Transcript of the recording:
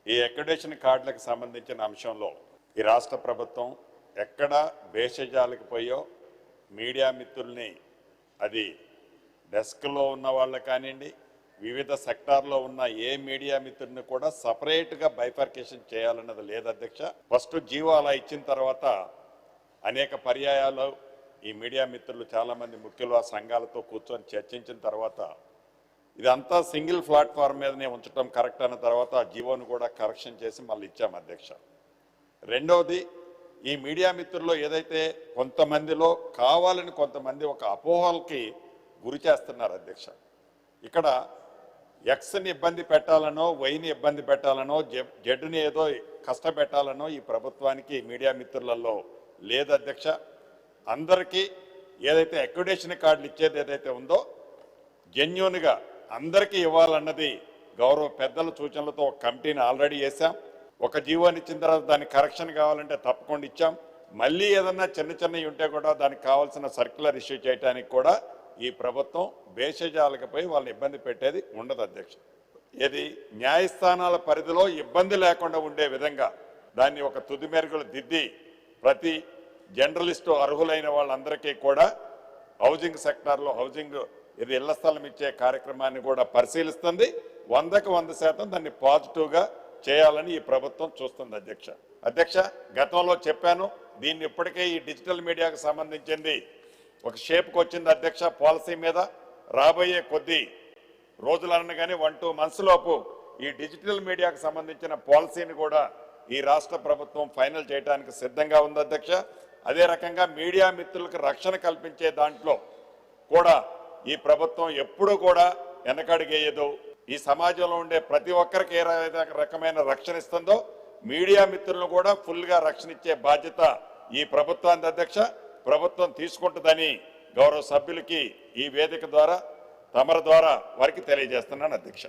ఈ అక్రిడిటేషన్ కార్డులకు సంబంధించిన అంశంలో ఈ రాష్ట్ర ప్రభుత్వం ఎక్కడ భేషజాలకు పోయో మీడియా మిత్రుల్ని అది డెస్క్లో ఉన్న వాళ్ళు కానివ్వండి, వివిధ సెక్టార్లో ఉన్న ఏ మీడియా మిత్రుడిని కూడా సపరేట్గా బైఫర్కేషన్ చేయాలన్నది లేదు అధ్యక్ష. ఫస్ట్ జీవో అలా ఇచ్చిన తర్వాత అనేక పర్యాయాలు ఈ మీడియా మిత్రులు చాలామంది ముఖ్యులు ఆ సంఘాలతో కూర్చొని చర్చించిన తర్వాత ఇదంతా సింగిల్ ప్లాట్ఫామ్ మీదనే ఉంచడం కరెక్ట్ అన్న తర్వాత ఆ జీవోను కూడా కరెక్షన్ చేసి మళ్ళీ ఇచ్చాం అధ్యక్ష. రెండవది, ఈ మీడియా మిత్రుల్లో ఏదైతే కొంతమందిలో కావాలని కొంతమంది ఒక అపోహలకి గురి చేస్తున్నారు అధ్యక్ష. ఇక్కడ ఎక్స్ని ఇబ్బంది పెట్టాలనో, వైని ఇబ్బంది పెట్టాలనో, జడ్డుని ఏదో కష్టపెట్టాలనో ఈ ప్రభుత్వానికి మీడియా మిత్రులలో లేదు అధ్యక్ష. అందరికీ ఏదైతే అక్రిడిటేషన్ కార్డులు ఇచ్చేది ఏదైతే ఉందో జెన్యూన్గా అందరికీ ఇవ్వాలన్నది గౌరవ పెద్దల సూచనలతో ఒక కమిటీని ఆల్రెడీ వేసాం. ఒక జీవోని ఇచ్చిన తర్వాత దానికి కరెక్షన్ కావాలంటే తప్పకుండా ఇచ్చాం. మళ్ళీ ఏదన్నా చిన్నవి ఉంటే కూడా దానికి కావాల్సిన సర్క్యులర్ ఇష్యూ చేయడానికి కూడా ఈ ప్రభుత్వం భేషజాలకు పోయి వాళ్ళని ఇబ్బంది పెట్టేది ఉండదు అధ్యక్ష. ఇది న్యాయస్థానాల పరిధిలో ఇబ్బంది లేకుండా ఉండే విధంగా దాన్ని ఒక తుది మెరుగులు దిద్ది ప్రతి జర్నలిస్టు అర్హులైన వాళ్ళందరికీ కూడా హౌసింగ్ సెక్టార్లో హౌసింగ్ ఇది ఇళ్ల స్థలం ఇచ్చే కార్యక్రమాన్ని కూడా పరిశీలిస్తుంది. 100కి 100% దాన్ని పాజిటివ్గా చేయాలని ఈ ప్రభుత్వం చూస్తుంది అధ్యక్ష. గతంలో చెప్పాను, దీన్ని ఇప్పటికే ఈ డిజిటల్ మీడియాకు సంబంధించింది ఒక షేప్కి వచ్చింది అధ్యక్ష. పాలసీ మీద రాబోయే కొద్ది రోజులన్న కానీ 1-2 months లోపు ఈ డిజిటల్ మీడియాకు సంబంధించిన పాలసీని కూడా ఈ రాష్ట్ర ప్రభుత్వం ఫైనల్ చేయడానికి సిద్ధంగా ఉంది అధ్యక్ష. అదే రకంగా మీడియా మిత్రులకు రక్షణ కల్పించే దాంట్లో కూడా ఈ ప్రభుత్వం ఎప్పుడూ కూడా వెనకడుగేయదు. ఈ సమాజంలో ఉండే ప్రతి ఒక్కరికి ఏ రకమైన రక్షణ ఇస్తుందో మీడియా మిత్రులను కూడా ఫుల్గా రక్షణ ఇచ్చే బాధ్యత ఈ ప్రభుత్వానికి అధ్యక్ష ప్రభుత్వం తీసుకుంటుందని గౌరవ సభ్యులకి ఈ వేదిక ద్వారా తమరి ద్వారా వారికి తెలియజేస్తున్నాను అధ్యక్ష.